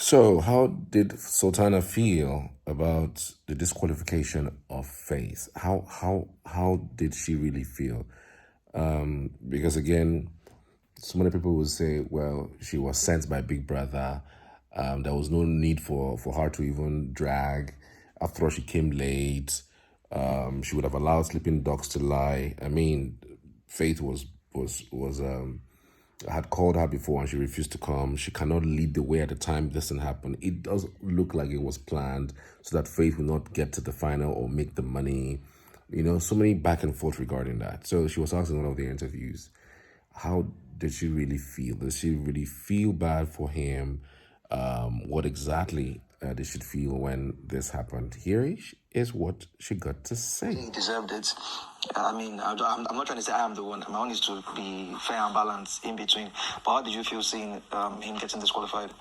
So, how did Sultana feel about the disqualification of Faith? How did she really feel? Because again, so many people will say, well, she was sent by Big Brother. There was no need for her to even drag. After all, she came late. She would have allowed sleeping dogs to lie. I mean, Faith was had called her before and she refused to come. She cannot lead the way at the time this thing happened. It does look like it was planned so that Faith will not get to the final or make the money. You know, so many back and forth regarding that. So she was asked in one of the interviews, how did she really feel? Did she really feel bad for him? What exactly did she feel when this happened? Here is what she got to say. He deserved it. I mean, I'm not trying to say I am the one. My own is to be fair and balanced in between. But how did you feel seeing him getting disqualified?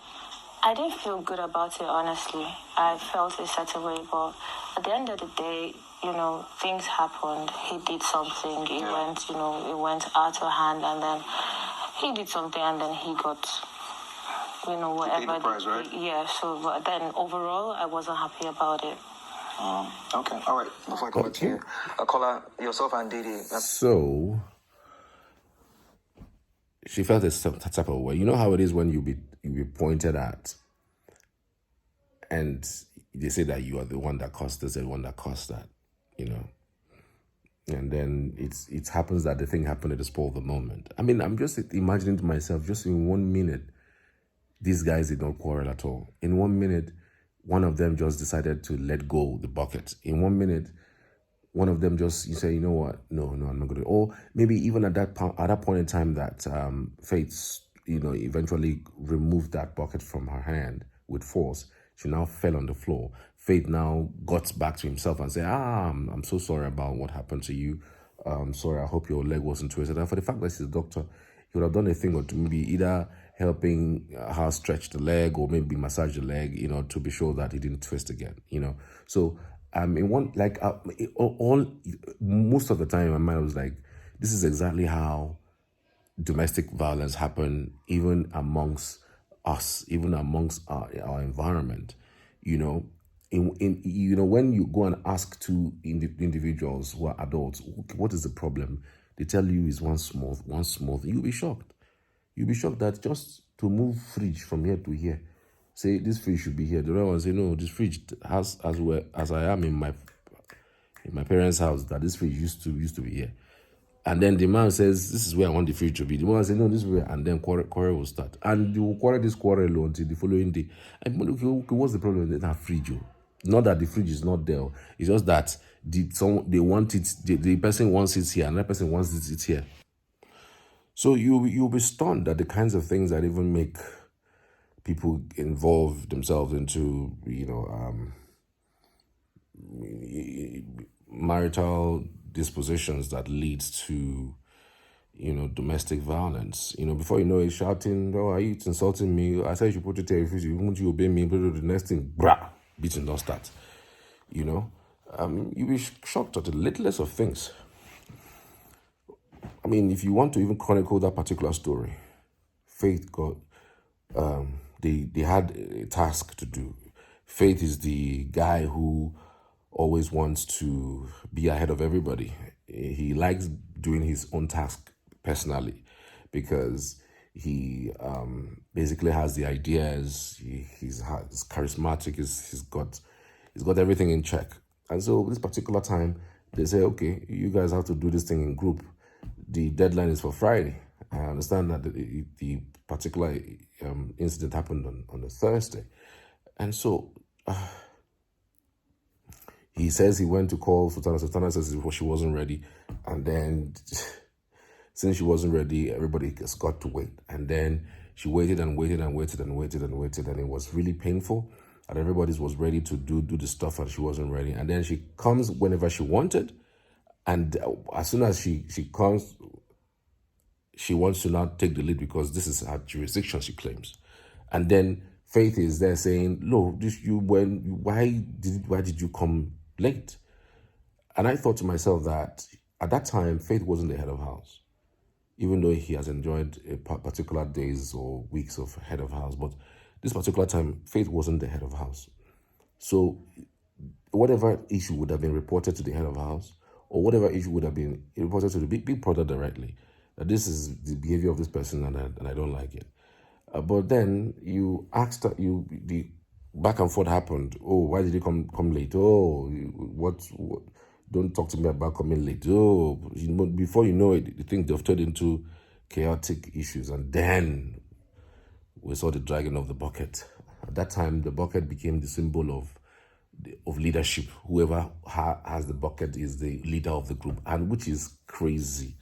I didn't feel good about it, honestly. I felt a certain way, but at the end of the day, you know, things happened. He did something. It went out of hand, and then he did something, and then he got, whatever. He paid the price, right? Yeah. So, but then overall, I wasn't happy about it. Okay. All right. Before I come back to you, caller, yourself and Didi. So she felt a type of way. You know how it is when you be pointed at, and they say that you are the one that caused this, the one that caused that, and then it happens that the thing happened at the spur of the moment. I mean, I'm just imagining to myself, just in 1 minute, these guys did not quarrel at all. In 1 minute, one of them just decided to let go the bucket. In 1 minute, one of them you say, you know what? No, I'm not going to. Or maybe even at that point in time that Faith, eventually removed that bucket from her hand with force. She now fell on the floor. Faith now got back to himself and said, I'm so sorry about what happened to you. Sorry, I hope your leg wasn't twisted. And for the fact that she's a doctor, he would have done a thing or two, maybe either helping her stretch the leg or maybe massage the leg, to be sure that he didn't twist again, So most of the time, my mind was like, this is exactly how domestic violence happen, even amongst us, even amongst our environment. When you go and ask two individuals who are adults, what is the problem? They tell you is one small thing. You'll be shocked. You'll be shocked that just to move fridge from here to here, say this fridge should be here. The other one say, no, this fridge has as I am in my parents' house, that this fridge used to be here. And then the man says, this is where I want the fridge to be. The man says, no, this is where, and then quarrel will start. And you will quarrel until the following day. And okay, what's the problem with that fridge? Not that the fridge is not there. It's just that they want it, the person wants it here, another person wants it here. So you'll be stunned at the kinds of things that even make people involve themselves into, marital dispositions that leads to, domestic violence. Before you know it, shouting, oh, are you insulting me? I said you should put it there. If you won't you obey me, but the next thing, beating don't start. You'll be shocked at the littlest of things. I mean, if you want to even chronicle that particular story, Faith got, they had a task to do. Faith is the guy who always wants to be ahead of everybody. He likes doing his own task personally because he basically has the ideas. He's charismatic. He's got everything in check. And so this particular time, they say, okay, you guys have to do this thing in group. The deadline is for Friday. I understand that the particular incident happened on a Thursday. And so he says he went to call Sultana. Sultana says she wasn't ready. And then since she wasn't ready, everybody just got to wait. And then she waited and waited and waited and waited and waited. And it was really painful. And everybody was ready to do the stuff and she wasn't ready. And then she comes whenever she wanted. And as soon as she comes, she wants to now take the lead because this is her jurisdiction, she claims. And then Faith is there saying, "No, why did you come late?" And I thought to myself that at that time, Faith wasn't the head of house, even though he has enjoyed particular days or weeks of head of house. But This particular time, Faith wasn't the head of house. So whatever issue would have been reported to the head of house, or whatever issue would have been reported to the big brother directly, that this is the behavior of this person and I don't like it. But then you asked, the back and forth happened. Oh, why did you come late? Oh, what? Don't talk to me about coming late. Oh, before you know it, the thing they've turned into chaotic issues. And then we saw the dragging of the bucket. At that time, the bucket became the symbol of leadership. Whoever has the bucket is the leader of the group, and which is crazy.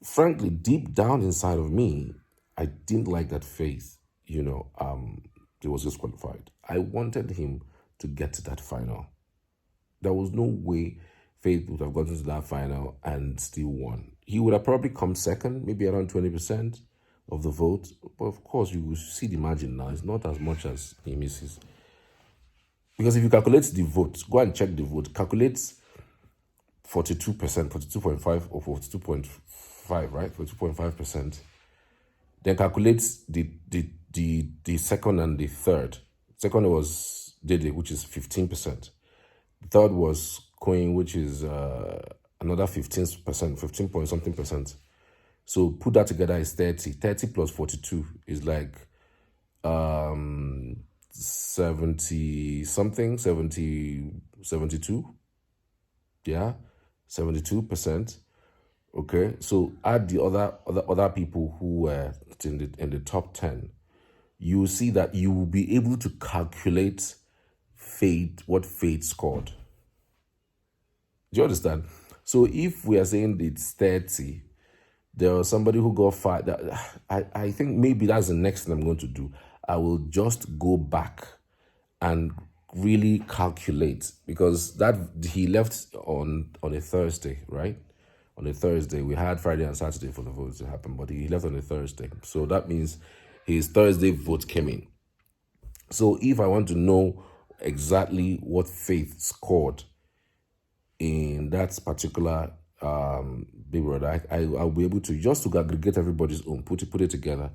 Frankly, deep down inside of me, I didn't like that Faith, he was disqualified. I wanted him to get to that final. There was no way Faith would have gotten to that final and still won. He would have probably come second, maybe around 20% of the vote. But of course, you will see the margin now. It's not as much as he misses. Because if you calculate the vote, go and check the vote, calculate 42%, 42.5 or 42.5, right? 42.5%. Then calculate the second and the third. Second was Dede, which is 15%. The third was Coin, which is another 15%, 15 point something percent. So put that together is 30. 30 plus 42 is like 70 something, 72. Yeah, 72%. Okay, so add the other people who were in the top 10. You will see that you will be able to calculate what Faith scored. Do you understand? So if we are saying it's 30, there was somebody who got 5. I think maybe that's the next thing I'm going to do. I will just go back and really calculate, because that he left on a Thursday, right? On a Thursday. We had Friday and Saturday for the votes to happen, but he left on a Thursday. So that means his Thursday vote came in. So if I want to know exactly what Faith scored in that particular Big Brother, I'll be able to just to aggregate everybody's own, put it together,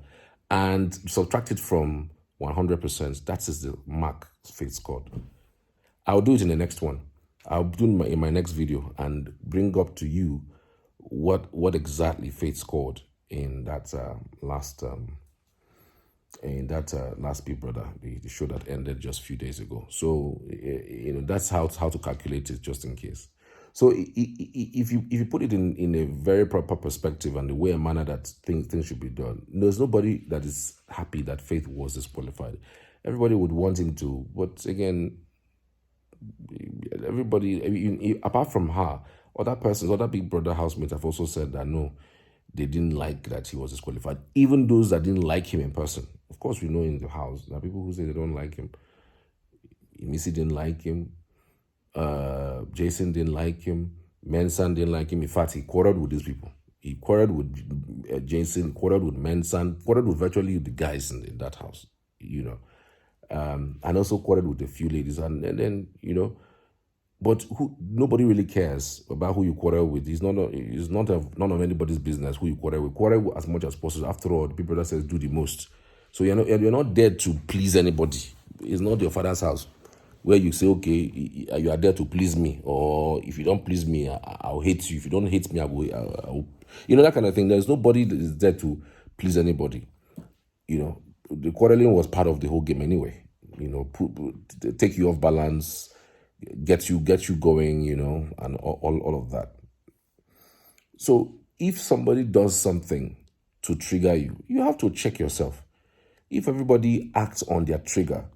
and subtract it from 100%. That is the mark Faith scored. I'll do it in the next one. I'll do in my next video and bring up to you what exactly Faith scored in that last Big Brother, the show that ended just a few days ago. So that's how to calculate it, just in case. So if you put it in a very proper perspective and the way and manner that things should be done, there's nobody that is happy that Faith was disqualified. Everybody would want him to, but again, everybody, apart from her, other Big Brother housemates have also said that no, they didn't like that he was disqualified. Even those that didn't like him in person. Of course, we know in the house there are people who say they don't like him. Missy didn't like him. Jason didn't like him. Mensan didn't like him. In fact, he quarreled with these people. He quarreled with Jason, quarreled with Mensan, quarreled with virtually the guys in that house, and also quarreled with a few ladies. And then, but nobody really cares about who you quarrel with. It's none of anybody's business who you quarrel with. Quarrel as much as possible. After all, the people that says do the most. So you're not there to please anybody. It's not your father's house where you say, okay, you are there to please me, or if you don't please me, I'll hate you. If you don't hate me, I'll that kind of thing. There's nobody that is there to please anybody. The quarreling was part of the whole game anyway. Take you off balance, get you going, and all of that. So if somebody does something to trigger you, you have to check yourself. If everybody acts on their trigger,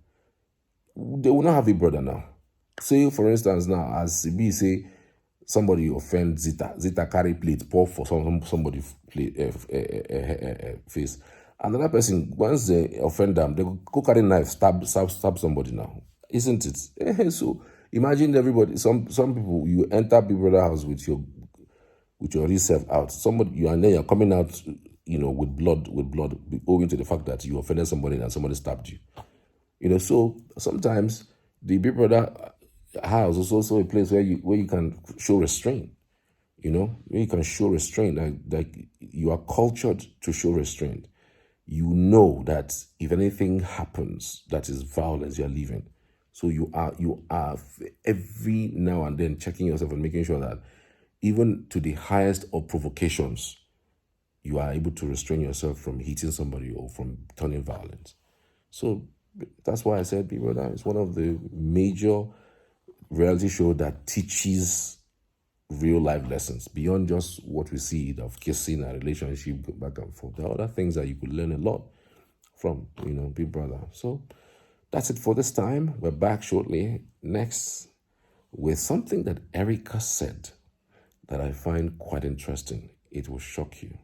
they will not have a brother now. Say, for instance, now, as CB say, somebody offend Zita carry plate, pour for somebody face. Another person, once they offend them, they go carry knife, stab somebody now. Isn't it? So imagine everybody, some people, you enter Big Brother house with your real self out. And then you're coming out, with blood, owing to the fact that you offended somebody and somebody stabbed you. So sometimes the Big Brother house is also a place where you can show restraint. Where you can show restraint, like you are cultured to show restraint. you know that if anything happens that is violence, you're leaving. So you are every now and then checking yourself and making sure that even to the highest of provocations, you are able to restrain yourself from hitting somebody or from turning violent. So that's why I said Bbnaija is one of the major reality show that teaches real life lessons beyond just what we see of kissing and relationship back and forth. There are other things that you could learn a lot from, Bbnaija. So that's it for this time. We're back shortly next with something that Erica said that I find quite interesting. It will shock you.